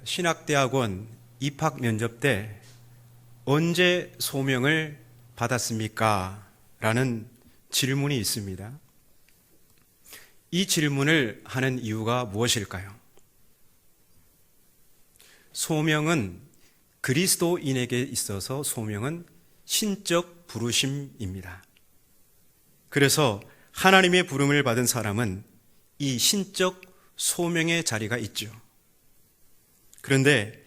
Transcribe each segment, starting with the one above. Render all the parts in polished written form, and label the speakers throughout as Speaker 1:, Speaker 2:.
Speaker 1: 신학대학원 입학 면접 때 언제 소명을 받았습니까? 라는 질문이 있습니다. 이 질문을 하는 이유가 무엇일까요? 소명은 그리스도인에게 있어서 소명은 신적 부르심입니다. 그래서 하나님의 부름을 받은 사람은 이 신적 소명의 자리가 있죠. 그런데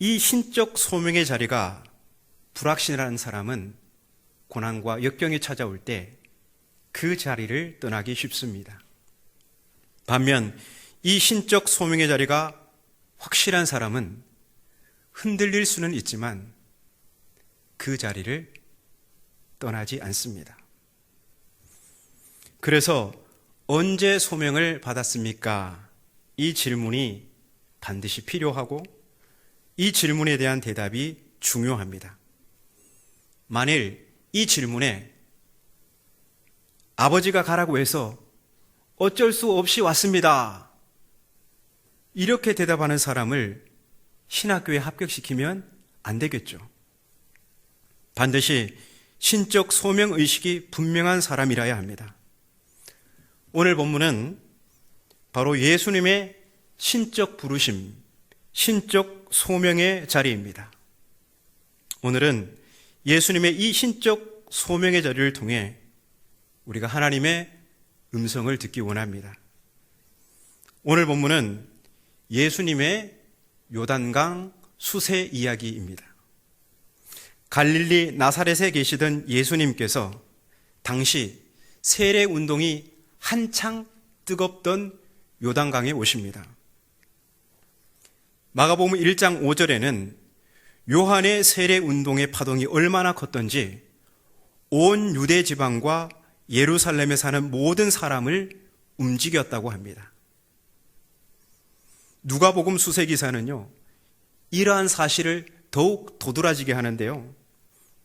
Speaker 1: 이 신적 소명의 자리가 불확실한 사람은 고난과 역경이 찾아올 때 그 자리를 떠나기 쉽습니다. 반면 이 신적 소명의 자리가 확실한 사람은 흔들릴 수는 있지만 그 자리를 떠나지 않습니다. 그래서 언제 소명을 받았습니까? 이 질문이 반드시 필요하고 이 질문에 대한 대답이 중요합니다. 만일 이 질문에 아버지가 가라고 해서 어쩔 수 없이 왔습니다, 이렇게 대답하는 사람을 신학교에 합격시키면 안 되겠죠. 반드시 신적 소명의식이 분명한 사람이라야 합니다. 오늘 본문은 바로 예수님의 신적 부르심, 신적 소명의 자리입니다. 오늘은 예수님의 이 신적 소명의 자리를 통해 우리가 하나님의 음성을 듣기 원합니다. 오늘 본문은 예수님의 요단강 수세 이야기입니다. 갈릴리 나사렛에 계시던 예수님께서 당시 세례 운동이 한창 뜨겁던 요단강에 오십니다. 마가복음 1장 5절에는 요한의 세례 운동의 파동이 얼마나 컸던지 온 유대 지방과 예루살렘에 사는 모든 사람을 움직였다고 합니다. 누가복음 수세기사는요, 이러한 사실을 더욱 도드라지게 하는데요,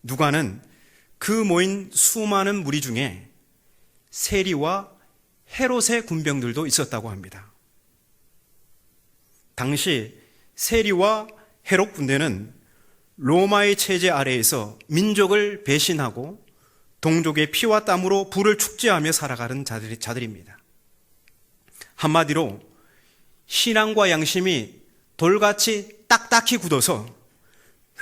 Speaker 1: 누가는 그 모인 수많은 무리 중에 세리와 헤롯의 군병들도 있었다고 합니다. 당시 세리와 헤롯 군대는 로마의 체제 아래에서 민족을 배신하고 동족의 피와 땀으로 부를 축제하며 살아가는 자들입니다. 한마디로 신앙과 양심이 돌같이 딱딱히 굳어서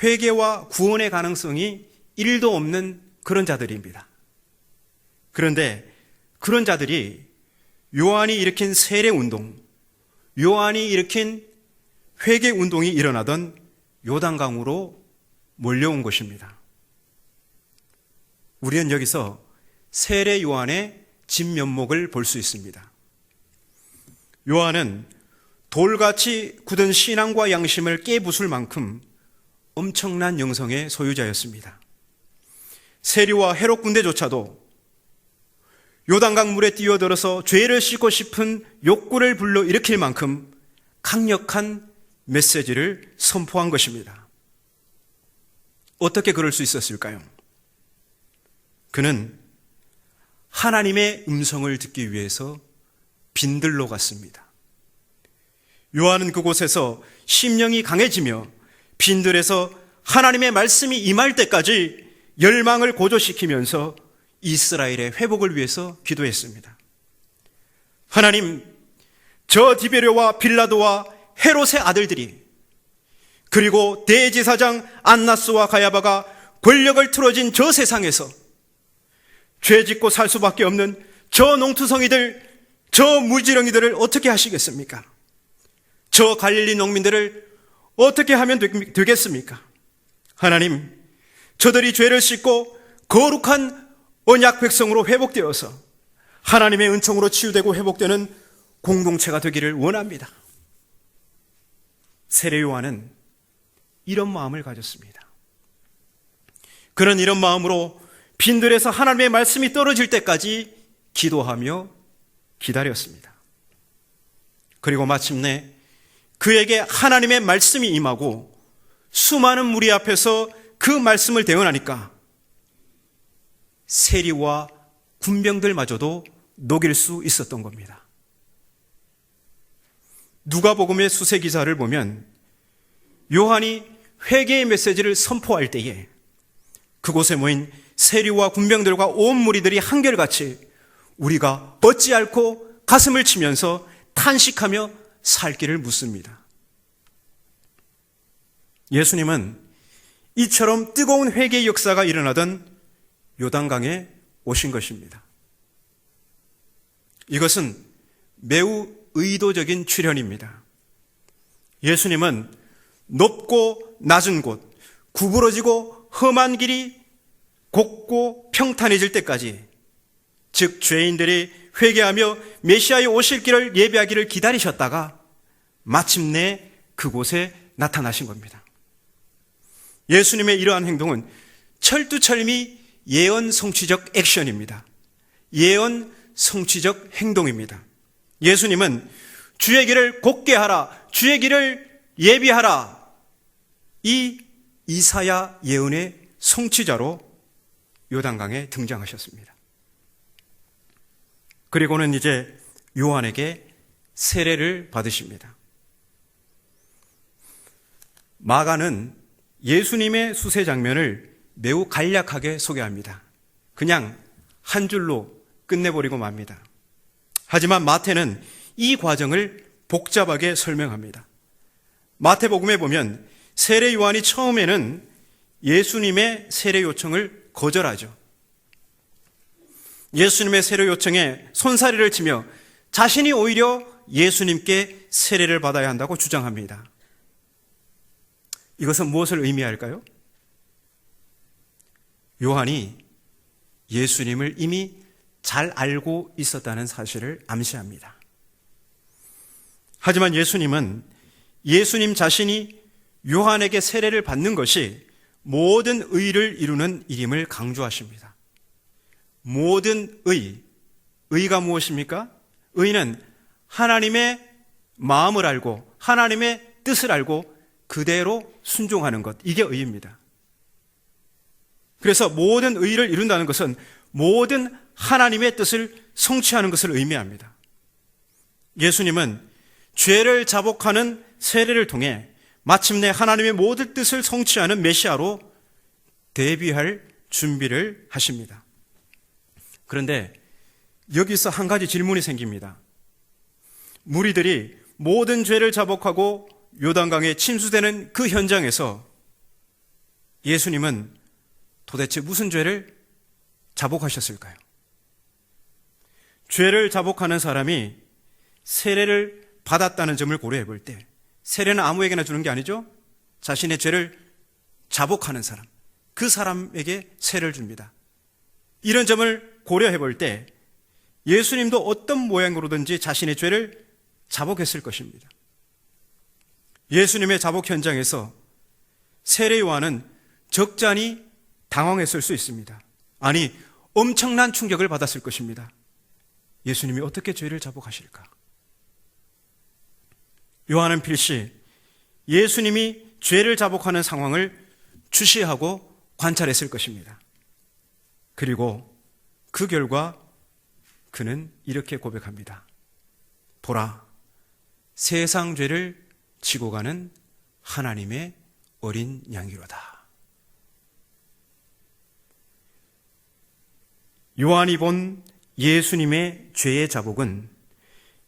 Speaker 1: 회개와 구원의 가능성이 1도 없는 그런 자들입니다. 그런데 그런 자들이 요한이 일으킨 세례 운동, 요한이 일으킨 회개 운동이 일어나던 요단강으로 몰려온 것입니다. 우리는 여기서 세례 요한의 진면목을 볼 수 있습니다. 요한은 돌같이 굳은 신앙과 양심을 깨부술 만큼 엄청난 영성의 소유자였습니다. 세리와 헤롯 군대조차도 요단강 물에 뛰어들어서 죄를 씻고 싶은 욕구를 불러일으킬 만큼 강력한 메시지를 선포한 것입니다. 어떻게 그럴 수 있었을까요? 그는 하나님의 음성을 듣기 위해서 빈들로 갔습니다. 요한은 그곳에서 심령이 강해지며 빈들에서 하나님의 말씀이 임할 때까지 열망을 고조시키면서 이스라엘의 회복을 위해서 기도했습니다. 하나님, 저 디베료와 빌라도와 헤롯의 아들들이, 그리고 대제사장 안나스와 가야바가 권력을 틀어진 저 세상에서 죄 짓고 살 수밖에 없는 저 농투성이들, 저 무지렁이들을 어떻게 하시겠습니까? 저 갈릴리 농민들을 어떻게 하면 되겠습니까? 하나님, 저들이 죄를 씻고 거룩한 언약 백성으로 회복되어서 하나님의 은총으로 치유되고 회복되는 공동체가 되기를 원합니다. 세례 요한은 이런 마음을 가졌습니다. 그는 이런 마음으로 빈들에서 하나님의 말씀이 떨어질 때까지 기도하며 기다렸습니다. 그리고 마침내 그에게 하나님의 말씀이 임하고 수많은 무리 앞에서 그 말씀을 대언하니까 세리와 군병들마저도 녹일 수 있었던 겁니다. 누가복음의 수세기사를 보면 요한이 회개의 메시지를 선포할 때에 그곳에 모인 세리와 군병들과 온 무리들이 한결같이 우리가 어찌않고 가슴을 치면서 탄식하며 살 길을 묻습니다. 예수님은 이처럼 뜨거운 회개의 역사가 일어나던 요단강에 오신 것입니다. 이것은 매우 의도적인 출현입니다. 예수님은 높고 낮은 곳, 구부러지고 험한 길이 곱고 평탄해질 때까지, 즉 죄인들이 회개하며 메시아의 오실 길을 예배하기를 기다리셨다가 마침내 그곳에 나타나신 겁니다. 예수님의 이러한 행동은 철두철미 예언 성취적 액션입니다. 예언 성취적 행동입니다. 예수님은 주의 길을 곱게 하라, 주의 길을 예비하라, 이 이사야 예언의 성취자로 요단강에 등장하셨습니다. 그리고는 이제 요한에게 세례를 받으십니다. 마가는 예수님의 수세 장면을 매우 간략하게 소개합니다. 그냥 한 줄로 끝내버리고 맙니다. 하지만 마태는 이 과정을 복잡하게 설명합니다. 마태복음에 보면 세례 요한이 처음에는 예수님의 세례 요청을 거절하죠. 예수님의 세례 요청에 손사래를 치며 자신이 오히려 예수님께 세례를 받아야 한다고 주장합니다. 이것은 무엇을 의미할까요? 요한이 예수님을 이미 잘 알고 있었다는 사실을 암시합니다. 하지만 예수님은 예수님 자신이 요한에게 세례를 받는 것이 모든 의를 이루는 일임을 강조하십니다. 모든 의가 무엇입니까? 의는 하나님의 마음을 알고 하나님의 뜻을 알고 그대로 순종하는 것, 이게 의입니다. 그래서 모든 의를 이룬다는 것은 모든 하나님의 뜻을 성취하는 것을 의미합니다. 예수님은 죄를 자복하는 세례를 통해 마침내 하나님의 모든 뜻을 성취하는 메시아로 데뷔할 준비를 하십니다. 그런데 여기서 한 가지 질문이 생깁니다. 무리들이 모든 죄를 자복하고 요단강에 침수되는 그 현장에서 예수님은 도대체 무슨 죄를 자복하셨을까요? 죄를 자복하는 사람이 세례를 받았다는 점을 고려해 볼 때, 세례는 아무에게나 주는 게 아니죠. 자신의 죄를 자복하는 사람, 그 사람에게 세례를 줍니다. 이런 점을 고려해 볼 때 예수님도 어떤 모양으로든지 자신의 죄를 자복했을 것입니다. 예수님의 자복 현장에서 세례 요한은 적잖이 당황했을 수 있습니다. 아니, 엄청난 충격을 받았을 것입니다. 예수님이 어떻게 죄를 자복하실까? 요한은 필시 예수님이 죄를 자복하는 상황을 주시하고 관찰했을 것입니다. 그리고 그 결과 그는 이렇게 고백합니다. 보라, 세상 죄를 지고 가는 하나님의 어린 양이로다. 요한이 본 예수님의 죄의 자복은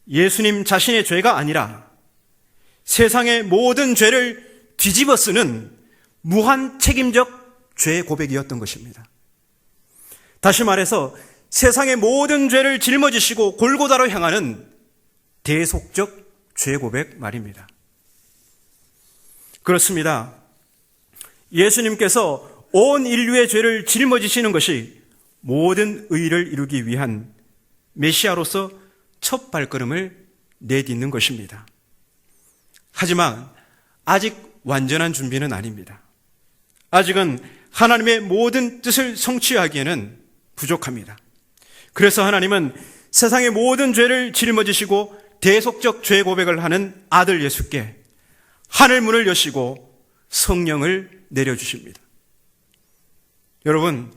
Speaker 1: 예수님 자신의 죄가 아니라 세상의 모든 죄를 뒤집어 쓰는 무한 책임적 죄의 고백이었던 것입니다. 다시 말해서 세상의 모든 죄를 짊어지시고 골고다로 향하는 대속적 죄 고백 말입니다. 그렇습니다. 예수님께서 온 인류의 죄를 짊어지시는 것이 모든 의를 이루기 위한 메시아로서 첫 발걸음을 내딛는 것입니다. 하지만 아직 완전한 준비는 아닙니다. 아직은 하나님의 모든 뜻을 성취하기에는 부족합니다. 그래서 하나님은 세상의 모든 죄를 짊어지시고 대속적 죄 고백을 하는 아들 예수께 하늘 문을 여시고 성령을 내려주십니다. 여러분,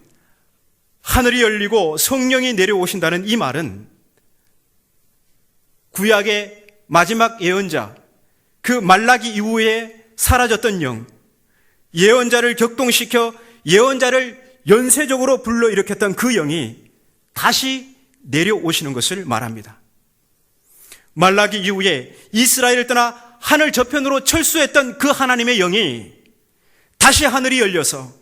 Speaker 1: 하늘이 열리고 성령이 내려오신다는 이 말은 구약의 마지막 예언자, 그 말라기 이후에 사라졌던 영, 예언자를 격동시켜 예언자를 연쇄적으로 불러일으켰던 그 영이 다시 내려오시는 것을 말합니다. 말라기 이후에 이스라엘을 떠나 하늘 저편으로 철수했던 그 하나님의 영이 다시 하늘이 열려서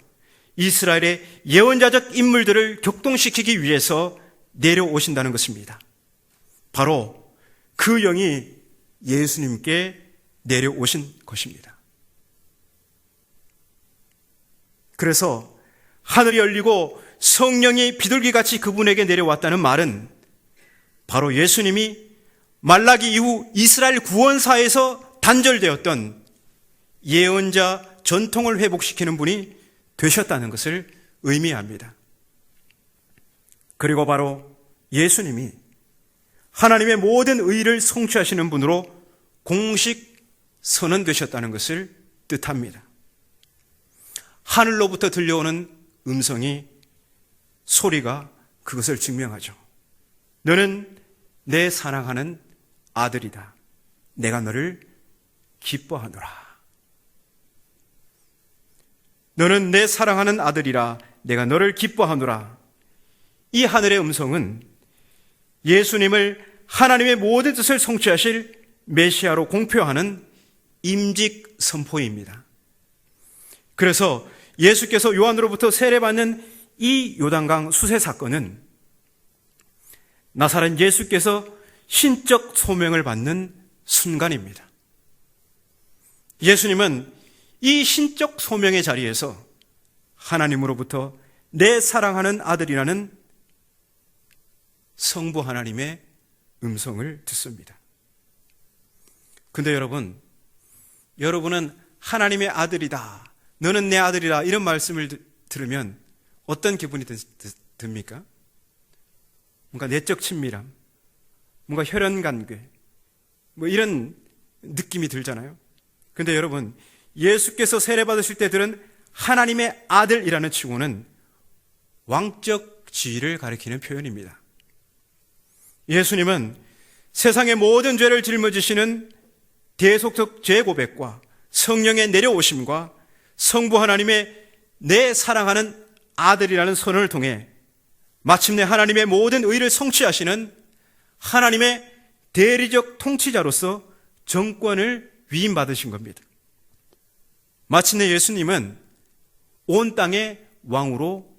Speaker 1: 이스라엘의 예언자적 인물들을 격동시키기 위해서 내려오신다는 것입니다. 바로 그 영이 예수님께 내려오신 것입니다. 그래서 하늘이 열리고 성령이 비둘기같이 그분에게 내려왔다는 말은 바로 예수님이 말라기 이후 이스라엘 구원사에서 단절되었던 예언자 전통을 회복시키는 분이 되셨다는 것을 의미합니다. 그리고 바로 예수님이 하나님의 모든 의를 성취하시는 분으로 공식 선언되셨다는 것을 뜻합니다. 하늘로부터 들려오는 음성이, 소리가 그것을 증명하죠. 너는 내 사랑하는 아들이다. 내가 너를 기뻐하노라. 너는 내 사랑하는 아들이라. 내가 너를 기뻐하노라. 이 하늘의 음성은 예수님을 하나님의 모든 뜻을 성취하실 메시아로 공표하는 임직 선포입니다. 그래서 예수께서 요한으로부터 세례받는 이 요단강 수세 사건은 나사렛 예수께서 신적 소명을 받는 순간입니다. 예수님은 이 신적 소명의 자리에서 하나님으로부터 내 사랑하는 아들이라는 성부 하나님의 음성을 듣습니다. 근데 여러분은 하나님의 아들이다, 너는 내 아들이다, 이런 말씀을 들으면 어떤 기분이 듭니까? 뭔가 내적 친밀함, 뭔가 혈연관계, 이런 느낌이 들잖아요. 근데 여러분, 예수께서 세례받으실 때 들은 하나님의 아들이라는 칭호는 왕적 지위를 가리키는 표현입니다. 예수님은 세상의 모든 죄를 짊어지시는 대속적 죄 고백과 성령의 내려오심과 성부 하나님의 내 사랑하는 아들이라는 선언을 통해 마침내 하나님의 모든 의를 성취하시는 하나님의 대리적 통치자로서 정권을 위임받으신 겁니다. 마침내 예수님은 온 땅의 왕으로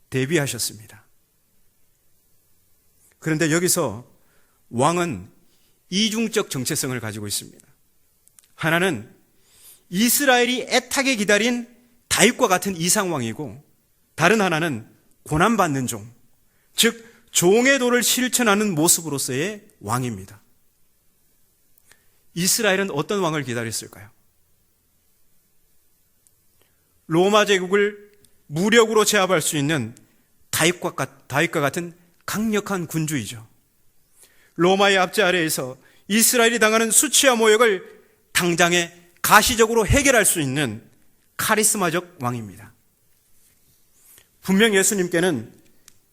Speaker 1: 데뷔하셨습니다. 그런데 여기서 왕은 이중적 정체성을 가지고 있습니다. 하나는 이스라엘이 애타게 기다린 다윗과 같은 이상왕이고, 다른 하나는 고난받는 종, 즉 종의 도를 실천하는 모습으로서의 왕입니다. 이스라엘은 어떤 왕을 기다렸을까요? 로마 제국을 무력으로 제압할 수 있는 다윗과 같은 강력한 군주이죠. 로마의 압제 아래에서 이스라엘이 당하는 수치와 모욕을 당장에 가시적으로 해결할 수 있는 카리스마적 왕입니다. 분명 예수님께는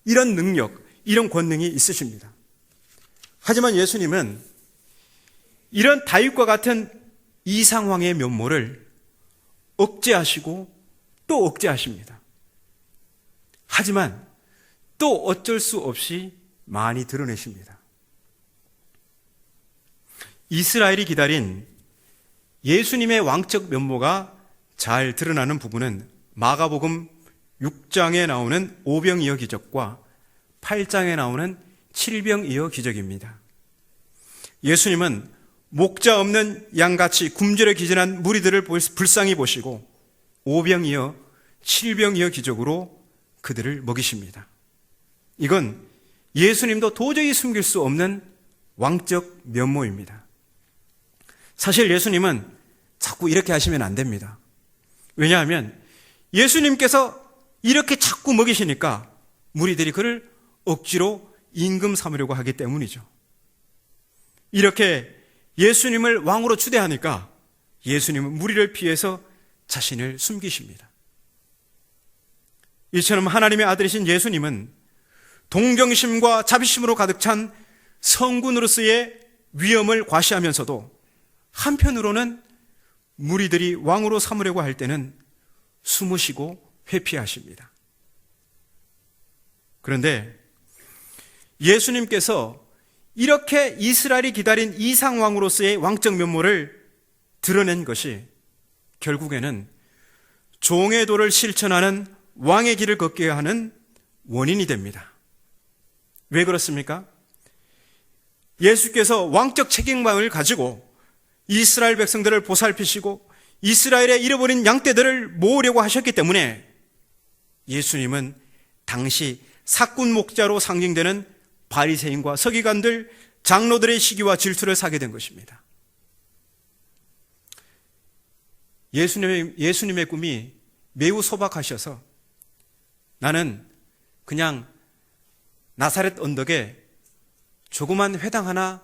Speaker 1: 이런 능력, 이런 권능이 있으십니다. 하지만 예수님은 이런 다윗과 같은 이상왕의 면모를 억제하시고 또 억제하십니다. 하지만 또 어쩔 수 없이 많이 드러내십니다. 이스라엘이 기다린 예수님의 왕적 면모가 잘 드러나는 부분은 마가복음 6장에 나오는 오병이어 기적과 8장에 나오는 칠병이어 기적입니다. 예수님은 목자 없는 양같이 굶주려 기진한 무리들을 불쌍히 보시고 오병이어, 칠병이어 기적으로 그들을 먹이십니다. 이건 예수님도 도저히 숨길 수 없는 왕적 면모입니다. 사실 예수님은 자꾸 이렇게 하시면 안 됩니다. 왜냐하면 예수님께서 이렇게 자꾸 먹이시니까 무리들이 그를 억지로 임금 삼으려고 하기 때문이죠. 이렇게 예수님을 왕으로 추대하니까 예수님은 무리를 피해서 자신을 숨기십니다. 이처럼 하나님의 아들이신 예수님은 동정심과 자비심으로 가득 찬 성군으로서의 위엄을 과시하면서도 한편으로는 무리들이 왕으로 삼으려고 할 때는 숨으시고 회피하십니다. 그런데 예수님께서 이렇게 이스라엘이 기다린 이상왕으로서의 왕적 면모를 드러낸 것이 결국에는 종의 도를 실천하는 왕의 길을 걷게 하는 원인이 됩니다. 왜 그렇습니까? 예수께서 왕적 책임감을 가지고 이스라엘 백성들을 보살피시고 이스라엘의 잃어버린 양떼들을 모으려고 하셨기 때문에 예수님은 당시 사꾼 목자로 상징되는 바리새인과 서기관들, 장로들의 시기와 질투를 사게 된 것입니다. 예수님의 꿈이 매우 소박하셔서 나는 그냥 나사렛 언덕에 조그만 회당 하나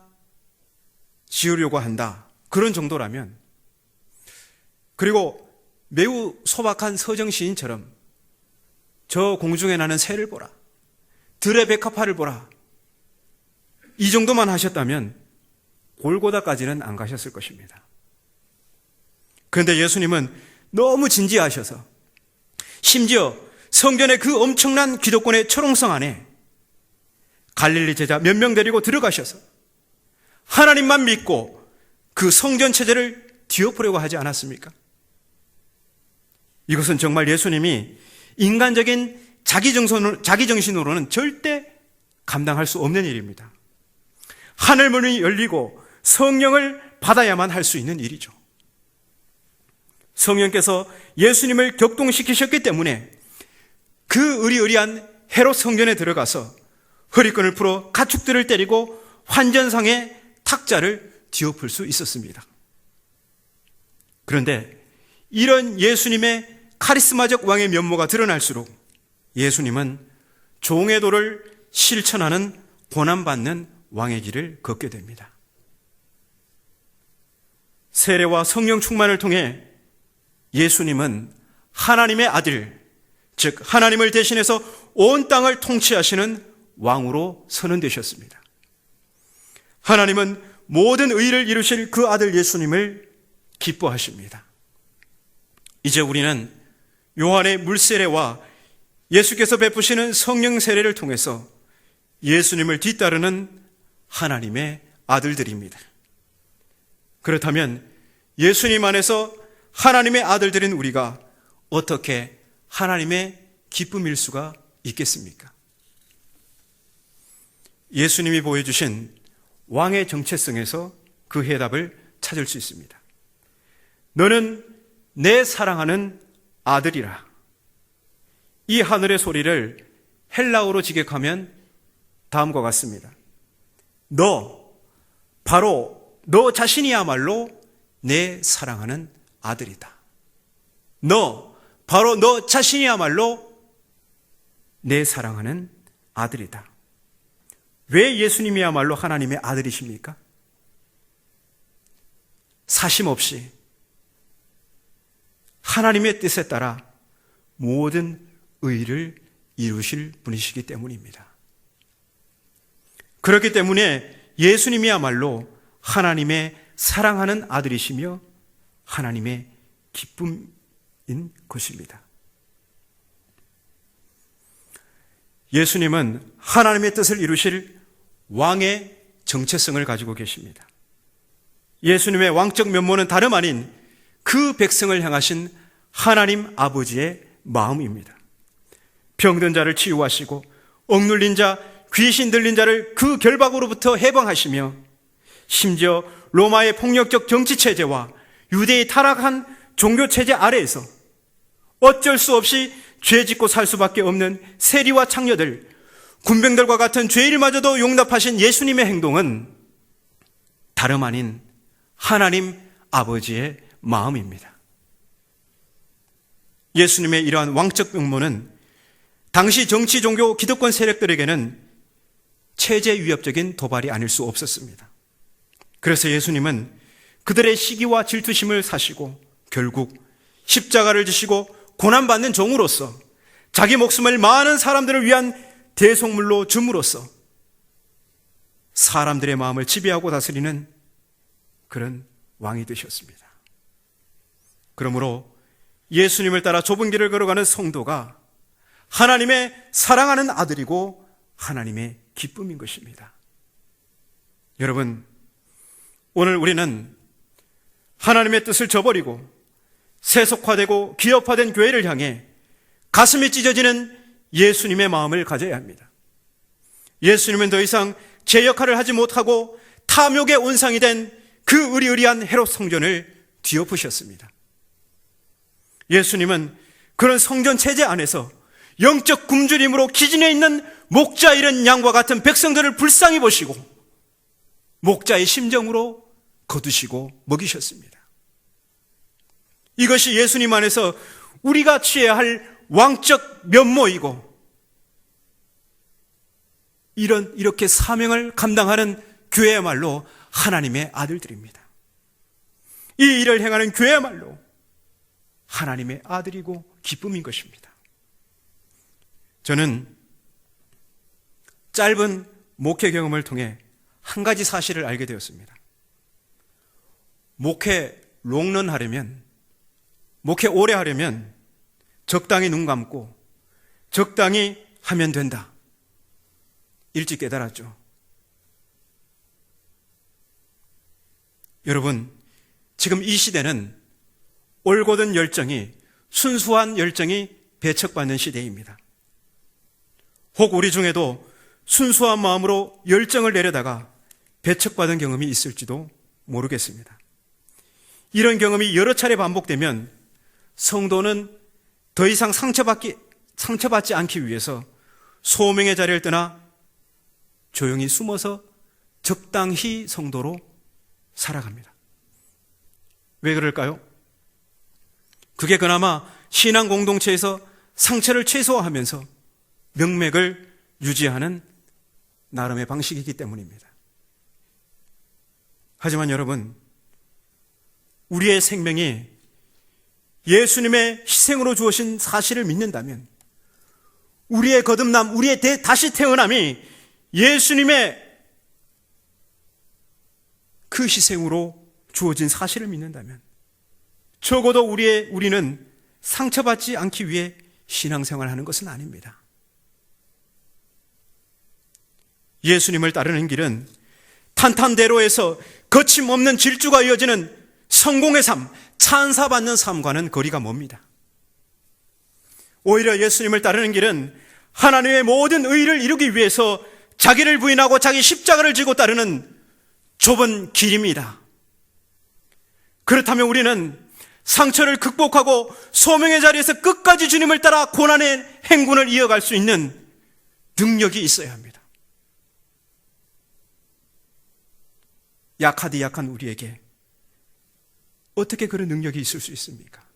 Speaker 1: 지으려고 한다. 그런 정도라면, 그리고 매우 소박한 서정 시인처럼 저 공중에 나는 새를 보라, 들의 백합화를 보라, 이 정도만 하셨다면 골고다까지는 안 가셨을 것입니다. 그런데 예수님은 너무 진지하셔서 심지어 성전의 그 엄청난 기득권의 초롱성 안에 갈릴리 제자 몇 명 데리고 들어가셔서 하나님만 믿고 그 성전 체제를 뒤엎으려고 하지 않았습니까? 이것은 정말 예수님이 인간적인 자기 정신으로는 절대 감당할 수 없는 일입니다. 하늘문이 열리고 성령을 받아야만 할 수 있는 일이죠. 성령께서 예수님을 격동시키셨기 때문에 그 의리의리한 헤롯 성전에 들어가서 허리끈을 풀어 가축들을 때리고 환전상의 탁자를 뒤엎을 수 있었습니다. 그런데 이런 예수님의 카리스마적 왕의 면모가 드러날수록 예수님은 종의 도를 실천하는 고난받는 왕의 길을 걷게 됩니다. 세례와 성령 충만을 통해 예수님은 하나님의 아들, 즉 하나님을 대신해서 온 땅을 통치하시는 왕으로 선언되셨습니다. 하나님은 모든 의를 이루실 그 아들 예수님을 기뻐하십니다. 이제 우리는 요한의 물세례와 예수께서 베푸시는 성령 세례를 통해서 예수님을 뒤따르는 하나님의 아들들입니다. 그렇다면 예수님 안에서 하나님의 아들들인 우리가 어떻게 하나님의 기쁨일 수가 있겠습니까? 예수님이 보여주신 왕의 정체성에서 그 해답을 찾을 수 있습니다. 너는 내 사랑하는 아들이라. 이 하늘의 소리를 헬라어로 직역하면 다음과 같습니다. 바로 너 자신이야말로 내 사랑하는 아들이다. 바로 너 자신이야말로 내 사랑하는 아들이다. 왜 예수님이야말로 하나님의 아들이십니까? 사심 없이 하나님의 뜻에 따라 모든 의를 이루실 분이시기 때문입니다. 그렇기 때문에 예수님이야말로 하나님의 사랑하는 아들이시며 하나님의 기쁨인 것입니다. 예수님은 하나님의 뜻을 이루실 왕의 정체성을 가지고 계십니다. 예수님의 왕적 면모는 다름 아닌 그 백성을 향하신 하나님 아버지의 마음입니다. 병든 자를 치유하시고 억눌린 자, 귀신 들린 자를 그 결박으로부터 해방하시며 심지어 로마의 폭력적 정치체제와 유대의 타락한 종교체제 아래에서 어쩔 수 없이 죄 짓고 살 수밖에 없는 세리와 창녀들, 군병들과 같은 죄인마저도 용납하신 예수님의 행동은 다름 아닌 하나님 아버지의 마음입니다. 예수님의 이러한 왕적 면모는 당시 정치, 종교, 기득권 세력들에게는 체제 위협적인 도발이 아닐 수 없었습니다. 그래서 예수님은 그들의 시기와 질투심을 사시고 결국 십자가를 지시고 고난받는 종으로서 자기 목숨을 많은 사람들을 위한 대속물로 줌으로써 사람들의 마음을 지배하고 다스리는 그런 왕이 되셨습니다. 그러므로 예수님을 따라 좁은 길을 걸어가는 성도가 하나님의 사랑하는 아들이고 하나님의 기쁨인 것입니다. 여러분, 오늘 우리는 하나님의 뜻을 저버리고 세속화되고 기업화된 교회를 향해 가슴이 찢어지는 예수님의 마음을 가져야 합니다. 예수님은 더 이상 제 역할을 하지 못하고 탐욕의 온상이 된 그 의리의리한 헤롯 성전을 뒤엎으셨습니다. 예수님은 그런 성전 체제 안에서 영적 굶주림으로 기진해 있는 목자 잃은 양과 같은 백성들을 불쌍히 보시고 목자의 심정으로 거두시고 먹이셨습니다. 이것이 예수님 안에서 우리가 취해야 할 왕적 면모이고 이렇게 사명을 감당하는 교회야말로 하나님의 아들들입니다. 이 일을 행하는 교회야말로 하나님의 아들이고 기쁨인 것입니다. 저는 짧은 목회 경험을 통해 한 가지 사실을 알게 되었습니다. 목회 롱런 하려면, 목회 오래 하려면 적당히 눈 감고 적당히 하면 된다. 일찍 깨달았죠. 여러분, 지금 이 시대는 올곧은 열정이, 순수한 열정이 배척받는 시대입니다. 혹 우리 중에도 순수한 마음으로 열정을 내려다가 배척받은 경험이 있을지도 모르겠습니다. 이런 경험이 여러 차례 반복되면 성도는 더 이상 상처받지 않기 위해서 소명의 자리를 떠나 조용히 숨어서 적당히 성도로 살아갑니다. 왜 그럴까요? 그게 그나마 신앙 공동체에서 상처를 최소화하면서 명맥을 유지하는 나름의 방식이기 때문입니다. 하지만 여러분, 우리의 생명이 예수님의 희생으로 주어진 사실을 믿는다면 우리의 거듭남, 우리의 다시 태어남이 예수님의 그 희생으로 주어진 사실을 믿는다면 적어도 우리는 상처받지 않기 위해 신앙생활을 하는 것은 아닙니다. 예수님을 따르는 길은 탄탄대로에서 거침없는 질주가 이어지는 성공의 삶, 찬사받는 삶과는 거리가 멉니다. 오히려 예수님을 따르는 길은 하나님의 모든 의를 이루기 위해서 자기를 부인하고 자기 십자가를 지고 따르는 좁은 길입니다. 그렇다면 우리는 상처를 극복하고 소명의 자리에서 끝까지 주님을 따라 고난의 행군을 이어갈 수 있는 능력이 있어야 합니다. 약하디 약한 우리에게 어떻게 그런 능력이 있을 수 있습니까?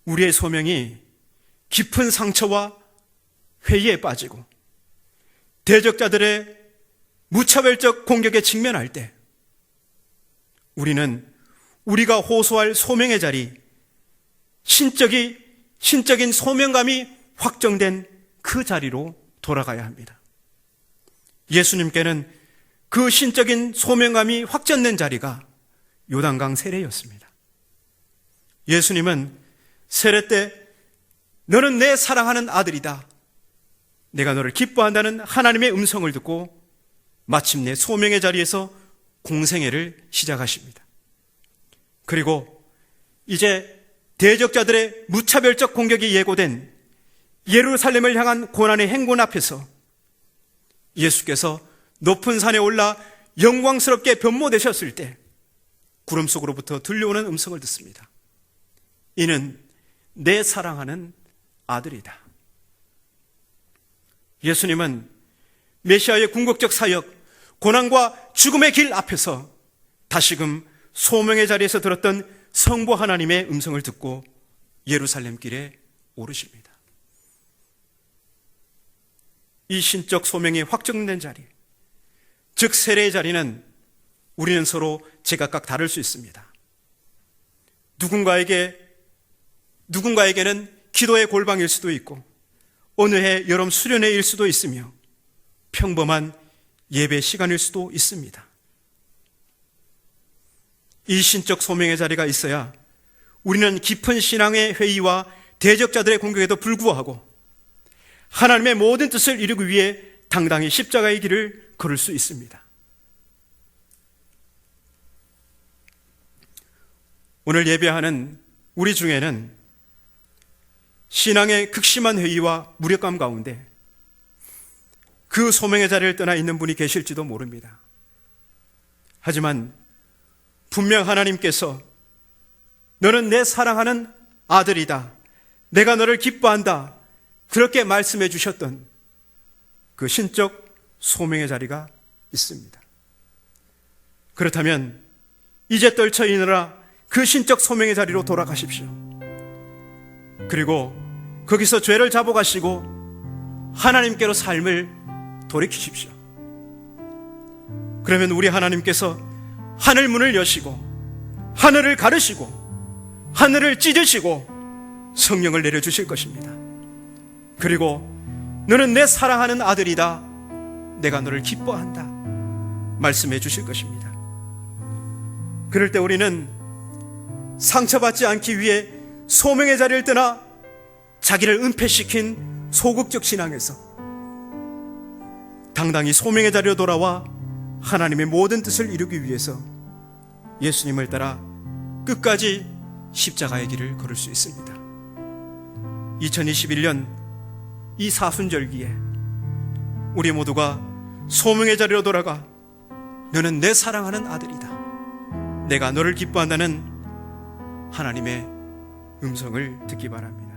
Speaker 1: 우리의 소명이 깊은 상처와 회의에 빠지고 대적자들의 무차별적 공격에 직면할 때 우리는 우리가 호소할 소명의 자리, 신적인 소명감이 확정된 그 자리로 돌아가야 합니다. 예수님께는 그 신적인 소명감이 확정된 자리가 요단강 세례였습니다. 예수님은 세례 때 너는 내 사랑하는 아들이다, 내가 너를 기뻐한다는 하나님의 음성을 듣고 마침내 소명의 자리에서 공생애를 시작하십니다. 그리고 이제 대적자들의 무차별적 공격이 예고된 예루살렘을 향한 고난의 행군 앞에서 예수께서 높은 산에 올라 영광스럽게 변모되셨을 때 구름 속으로부터 들려오는 음성을 듣습니다. 이는 내 사랑하는 아들이다. 예수님은 메시아의 궁극적 사역, 고난과 죽음의 길 앞에서 다시금 소명의 자리에서 들었던 성부 하나님의 음성을 듣고 예루살렘 길에 오르십니다. 이 신적 소명이 확정된 자리, 즉 세례의 자리는 우리는 서로 제각각 다를 수 있습니다. 누군가에게는 기도의 골방일 수도 있고 어느 해 여름 수련회일 수도 있으며 평범한 예배 시간일 수도 있습니다. 이 신적 소명의 자리가 있어야 우리는 깊은 신앙의 회의와 대적자들의 공격에도 불구하고 하나님의 모든 뜻을 이루기 위해 당당히 십자가의 길을 걸을 수 있습니다. 오늘 예배하는 우리 중에는 신앙의 극심한 회의와 무력감 가운데 그 소명의 자리를 떠나 있는 분이 계실지도 모릅니다. 하지만 분명 하나님께서 너는 내 사랑하는 아들이다, 내가 너를 기뻐한다, 그렇게 말씀해 주셨던 그 신적 소명의 자리가 있습니다. 그렇다면 이제 떨쳐 있느라 그 신적 소명의 자리로 돌아가십시오. 그리고 거기서 죄를 잡아가시고 하나님께로 삶을 돌이키십시오. 그러면 우리 하나님께서 하늘 문을 여시고 하늘을 가르시고 하늘을 찢으시고 성령을 내려주실 것입니다. 그리고 너는 내 사랑하는 아들이다, 내가 너를 기뻐한다 말씀해 주실 것입니다. 그럴 때 우리는 상처받지 않기 위해 소명의 자리를 떠나 자기를 은폐시킨 소극적 신앙에서 당당히 소명의 자리로 돌아와 하나님의 모든 뜻을 이루기 위해서 예수님을 따라 끝까지 십자가의 길을 걸을 수 있습니다. 2021년 이 사순절기에 우리 모두가 소명의 자리로 돌아가 너는 내 사랑하는 아들이다, 내가 너를 기뻐한다는 하나님의 음성을 듣기 바랍니다.